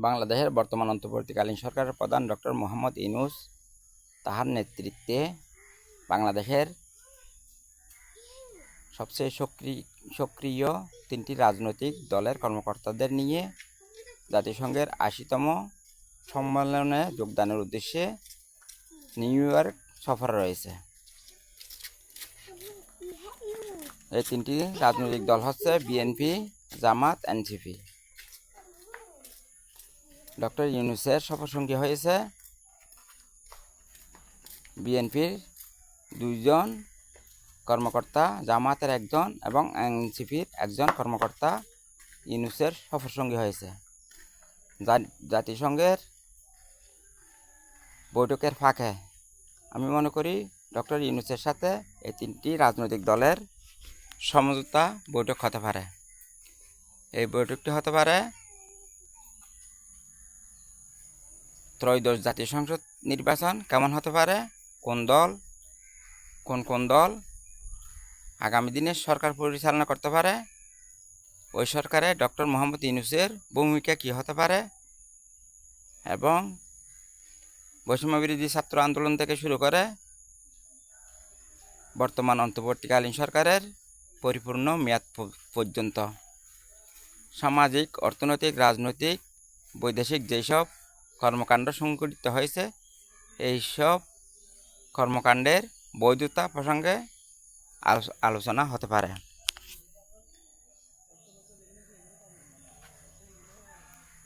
বাংলাদেশের বর্তমান অন্তর্বর্তীকালীন সরকারের প্রধান ডক্টর মোহাম্মদ ইউনূস তাহার নেতৃত্বে বাংলাদেশের সবচেয়ে সক্রিয় তিনটি রাজনৈতিক দলের কর্মকর্তাদের নিয়ে জাতিসংঘের ৮০তম সম্মেলনে যোগদানের উদ্দেশ্যে নিউ ইয়র্ক সফরে রয়েছে। এই তিনটি রাজনৈতিক দল হচ্ছে বিএনপি, জামাত, এনসিপি। ডক্টর ইউনূসের সফরসঙ্গী হয়েছে বিএনপির ২ জন কর্মকর্তা, জামাতের ১ জন এবং এনসিপির ১ জন কর্মকর্তা ইউনূসের সফরসঙ্গী হয়েছে। জাতিসংঘের বৈঠকের ফাঁকে আমি মনে করি ডক্টর ইউনূসের সাথে এই তিনটি রাজনৈতিক দলের সমঝোতা বৈঠক হতে পারে। এই বৈঠকটি হতে পারে ত্রয়োদশ জাতীয় সংসদ নির্বাচন কেমন হতে পারে, কোন দল আগামী দিনে সরকার পরিচালনা করতে পারে, ওই সরকারে ডক্টর মোহাম্মদ ইউনূসের ভূমিকা কী হতে পারে এবং বৈষম্যবিরোধী ছাত্র আন্দোলন থেকে শুরু করে বর্তমান অন্তর্বর্তীকালীন সরকারের পরিপূর্ণ মেয়াদ পর্যন্ত সামাজিক, অর্থনৈতিক, রাজনৈতিক, বৈদেশিক যেসব কর্মকাণ্ড সংঘটিত হয়েছে এইসব কর্মকাণ্ডের বৈধতা প্রসঙ্গে আলোচনা হতে পারে।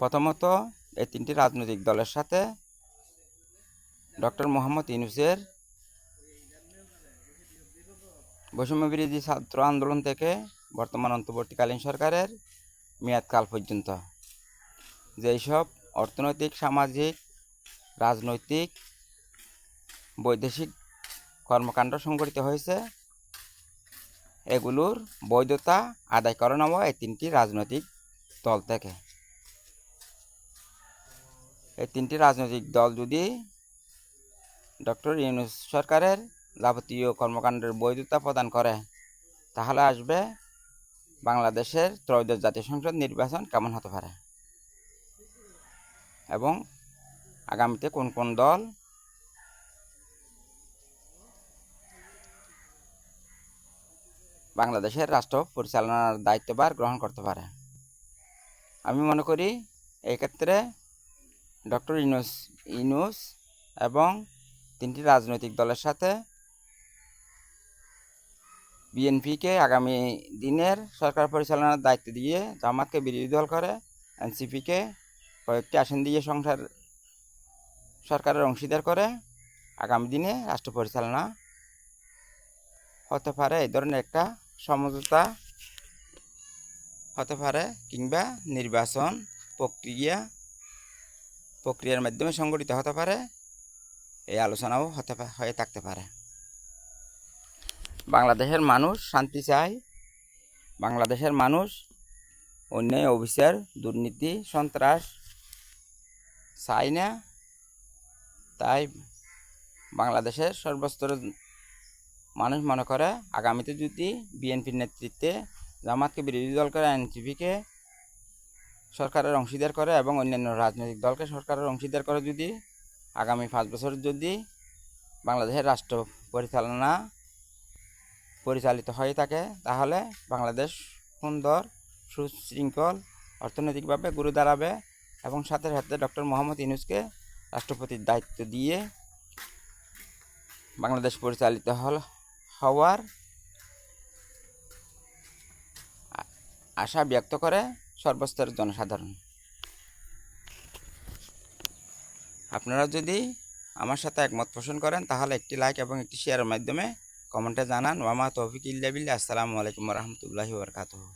প্রথমত, এই তিনটি রাজনৈতিক দলের সাথে ডক্টর মোহাম্মদ ইউনূসের বৈষম্যবিরোধী ছাত্র আন্দোলন থেকে বর্তমান অন্তর্বর্তীকালীন সরকারের মেয়াদকাল পর্যন্ত যেই সব অর্থনৈতিক, সামাজিক, রাজনৈতিক, বৈদেশিক কর্মকাণ্ড সংঘটিত হয়েছে এগুলোর বৈধতা আদায় করে নেওয়া এই তিনটি রাজনৈতিক দল থেকে। এই তিনটি রাজনৈতিক দল যদি ডক্টর ইউনূস সরকারের যাবতীয় কর্মকাণ্ডের বৈধতা প্রদান করে তাহলে আসবে বাংলাদেশের ত্রয়োদশ জাতীয় সংসদ নির্বাচন কেমন হতে পারে এবং আগামীতে কোন দল বাংলাদেশের রাষ্ট্র পরিচালনার দায়িত্বভার গ্রহণ করতে পারে। আমি মনে করি এই ক্ষেত্রে ডক্টর ইউনূস এবং তিনটি রাজনৈতিক দলের সাথে বিএনপিকে আগামী দিনের সরকার পরিচালনার দায়িত্ব দিয়ে, জামাতকে বিরোধী দল করে, এনসিপিকে কয়েকটি আসন দিয়ে সরকারের অংশীদার করে আগামী দিনে রাষ্ট্র পরিচালনা হতে পারে। এই ধরনের একটা সমঝোতা হতে পারে কিংবা নির্বাচন প্রক্রিয়ার মাধ্যমে সংগঠিত হতে পারে। এই আলোচনাও হয়ে থাকতে পারে। বাংলাদেশের মানুষ শান্তি চায়, বাংলাদেশের মানুষ অন্যায়, অবিচার, দুর্নীতি, সন্ত্রাস চায় না। তাই বাংলাদেশের সর্বস্তরের মানুষ মনে করে আগামীতে যদি বিএনপির নেতৃত্বে জামাতকে বিরোধী দল করে, এনসিপিকে সরকারের অংশীদার করে এবং অন্যান্য রাজনৈতিক দলকে সরকারের অংশীদার করে যদি আগামী 5 বছর যদি বাংলাদেশের রাষ্ট্র পরিচালিত হয়ে থাকে তাহলে বাংলাদেশ সুন্দর, সুশৃঙ্খল, অর্থনৈতিকভাবে ঘুরে দাঁড়াবে এবং সাথে সাথে ডক্টর মোহাম্মদ ইউনূসকে রাষ্ট্রপতির দায়িত্ব দিয়ে বাংলাদেশ পরিচালিত হওয়ার আশা ব্যক্ত করে সর্বস্তরের জনসাধারণ। আপনারা যদি আমার সাথে একমত পোষণ করেন তাহলে একটি লাইক এবং একটি শেয়ারের মাধ্যমে কমেন্টে জানান। ওয়া মা তৌফিক ইল্লা বিল্লাহ। আসসালামু আলাইকুম ওয়া রাহমাতুল্লাহি ওয়া বারাকাতুহু।